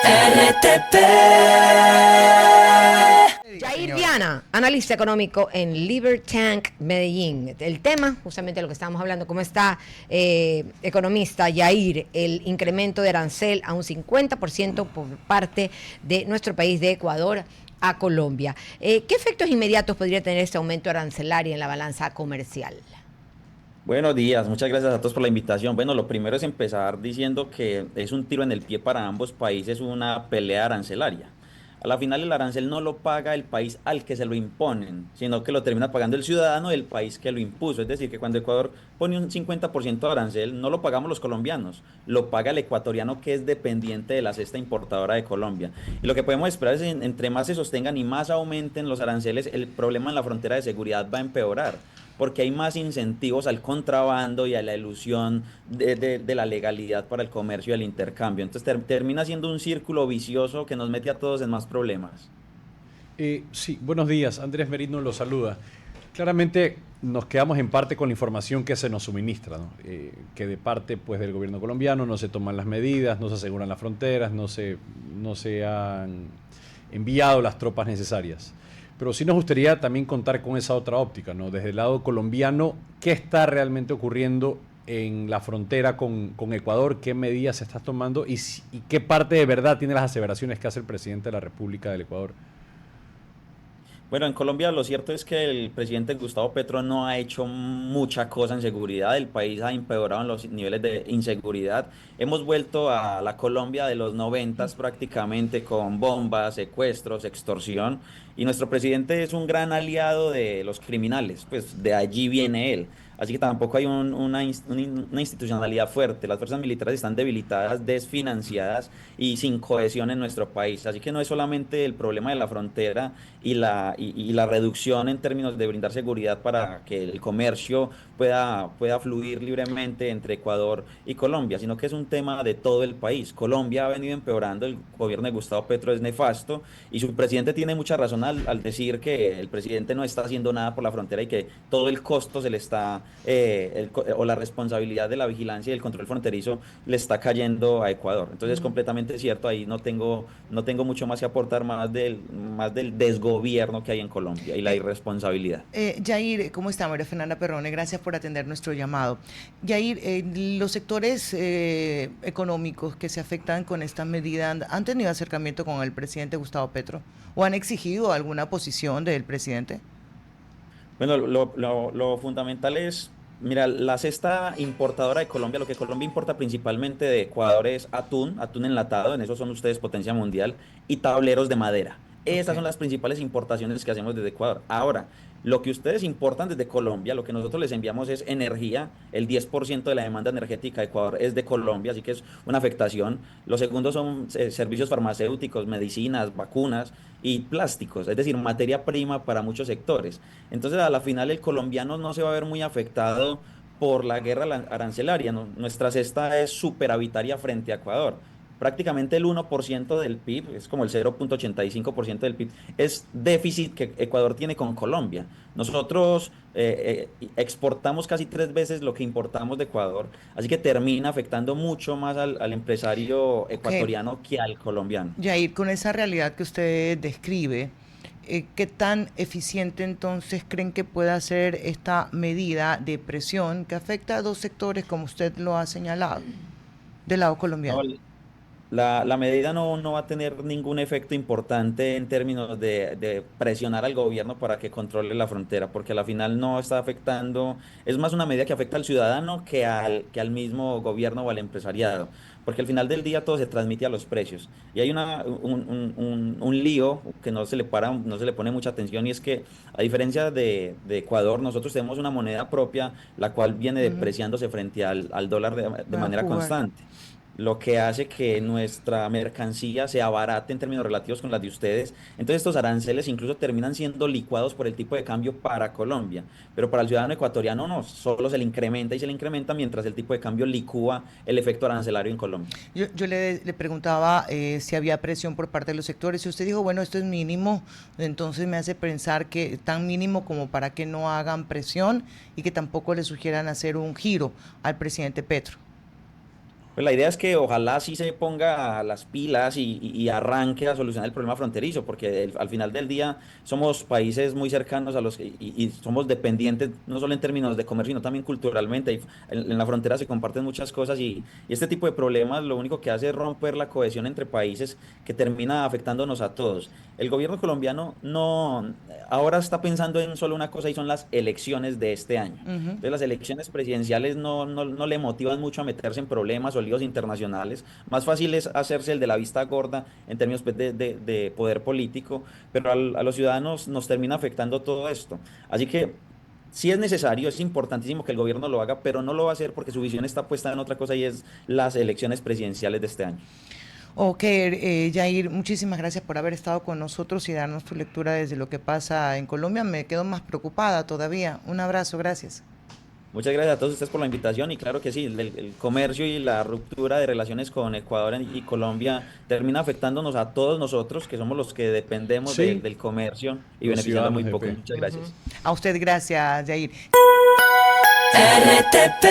RTP. Yair Viana, analista económico en Libertank Medellín. El tema, justamente lo que estábamos hablando, cómo está economista Yair, el incremento de arancel a un 50% por parte de nuestro país, de Ecuador a Colombia. ¿Qué efectos inmediatos podría tener este aumento arancelario en la balanza comercial? Buenos días, muchas gracias a todos por la invitación. Bueno, lo primero es empezar diciendo que es un tiro en el pie para ambos países, una pelea arancelaria. A la final el arancel no lo paga el país al que se lo imponen, sino que lo termina pagando el ciudadano del país que lo impuso. Es decir, que cuando Ecuador pone un 50% de arancel, no lo pagamos los colombianos, lo paga el ecuatoriano que es dependiente de la cesta importadora de Colombia. Y lo que podemos esperar es que entre más se sostengan y más aumenten los aranceles, el problema en la frontera de seguridad va a empeorar porque hay más incentivos al contrabando y a la elusión de la legalidad para el comercio y el intercambio. Entonces termina siendo un círculo vicioso que nos mete a todos en más problemas. Sí, buenos días. Andrés Merino lo saluda. Claramente nos quedamos en parte con la información que se nos suministra, ¿no? Que de parte pues, del gobierno colombiano no se toman las medidas, no se aseguran las fronteras, no se han enviado las tropas necesarias. Pero sí nos gustaría también contar con esa otra óptica, ¿no? Desde el lado colombiano, ¿qué está realmente ocurriendo en la frontera con Ecuador? ¿Qué medidas se están tomando? ¿Y qué parte de verdad tiene las aseveraciones que hace el presidente de la República del Ecuador? Bueno, en Colombia lo cierto es que el presidente Gustavo Petro no ha hecho mucha cosa en seguridad. El país ha empeorado en los niveles de inseguridad. Hemos vuelto a la Colombia de los noventas prácticamente con bombas, secuestros, extorsión. Y nuestro presidente es un gran aliado de los criminales, pues de allí viene él. Así que tampoco hay una institucionalidad fuerte. Las fuerzas militares están debilitadas, desfinanciadas y sin cohesión en nuestro país. Así que no es solamente el problema de la frontera y la reducción en términos de brindar seguridad para que el comercio pueda fluir libremente entre Ecuador y Colombia, sino que es un tema de todo el país. Colombia ha venido empeorando, el gobierno de Gustavo Petro es nefasto y su presidente tiene mucha razón al decir que el presidente no está haciendo nada por la frontera y que todo el costo se le está, o la responsabilidad de la vigilancia y el control fronterizo le está cayendo a Ecuador. Entonces es completamente cierto, ahí no tengo mucho más que aportar más del desgobierno que hay en Colombia y la irresponsabilidad. Yair, ¿cómo está? María Fernanda Perrone, gracias por atender nuestro llamado. Yair, los sectores económicos que se afectan con esta medida han tenido acercamiento con el presidente Gustavo Petro o han exigido alguna posición del presidente. Bueno, lo fundamental es, mira, la cesta importadora de Colombia, lo que Colombia importa principalmente de Ecuador es atún enlatado, en eso son ustedes potencia mundial, y tableros de madera. Ok. Esas son las principales importaciones que hacemos desde Ecuador. Ahora, lo que ustedes importan desde Colombia, lo que nosotros les enviamos es energía. El 10% de la demanda energética de Ecuador es de Colombia, así que es una afectación. Los segundos son servicios farmacéuticos, medicinas, vacunas y plásticos, es decir, materia prima para muchos sectores. Entonces, a la final, el colombiano no se va a ver muy afectado por la guerra arancelaria. Nuestra cesta es superavitaria frente a Ecuador. Prácticamente el 1% del PIB, es como el 0,85% del PIB, es déficit que Ecuador tiene con Colombia. Nosotros exportamos casi 3 veces lo que importamos de Ecuador, así que termina afectando mucho más al empresario Ok. ecuatoriano que al colombiano. Yair, con esa realidad que usted describe, ¿qué tan eficiente entonces creen que pueda ser esta medida de presión que afecta a dos sectores, como usted lo ha señalado, del lado No, colombiano? la medida no va a tener ningún efecto importante en términos de presionar al gobierno para que controle la frontera, porque a la final no está afectando, es más una medida que afecta al ciudadano que al mismo gobierno o al empresariado, porque al final del día todo se transmite a los precios. Y hay un lío que no se le pone mucha atención, y es que a diferencia de Ecuador, nosotros tenemos una moneda propia, la cual viene Ujú. depreciándose frente al dólar de Va a manera jugar. constante, lo que hace que nuestra mercancía se abarate en términos relativos con las de ustedes. Entonces estos aranceles incluso terminan siendo licuados por el tipo de cambio para Colombia, pero para el ciudadano ecuatoriano no, solo se le incrementa y se le incrementa mientras el tipo de cambio licúa el efecto arancelario en Colombia. Yo le preguntaba si había presión por parte de los sectores y usted dijo, bueno, esto es mínimo, entonces me hace pensar que tan mínimo como para que no hagan presión y que tampoco le sugieran hacer un giro al presidente Petro. Pues la idea es que ojalá sí se ponga las pilas y arranque a solucionar el problema fronterizo, porque al final del día somos países muy cercanos a los y somos dependientes no solo en términos de comercio, sino también culturalmente. En la frontera se comparten muchas cosas y este tipo de problemas lo único que hace es romper la cohesión entre países que termina afectándonos a todos. El gobierno colombiano no ahora está pensando en solo una cosa y son las elecciones de este año. Ujú. Entonces las elecciones presidenciales no le motivan mucho a meterse en problemas o líos internacionales. Más fácil es hacerse el de la vista gorda en términos pues, de poder político, pero a los ciudadanos nos termina afectando todo esto. Así que sí es necesario, es importantísimo que el gobierno lo haga, pero no lo va a hacer porque su visión está puesta en otra cosa y es las elecciones presidenciales de este año. Ok, Yair, muchísimas gracias por haber estado con nosotros y darnos tu lectura desde lo que pasa en Colombia. Me quedo más preocupada todavía. Un abrazo, gracias. Muchas gracias a todos ustedes por la invitación y claro que sí, el comercio y la ruptura de relaciones con Ecuador y Colombia termina afectándonos a todos nosotros, que somos los que dependemos Sí, del comercio y los beneficiando ciudadanos muy de pocos. pie. Muchas gracias. A usted, gracias, Yair. RTP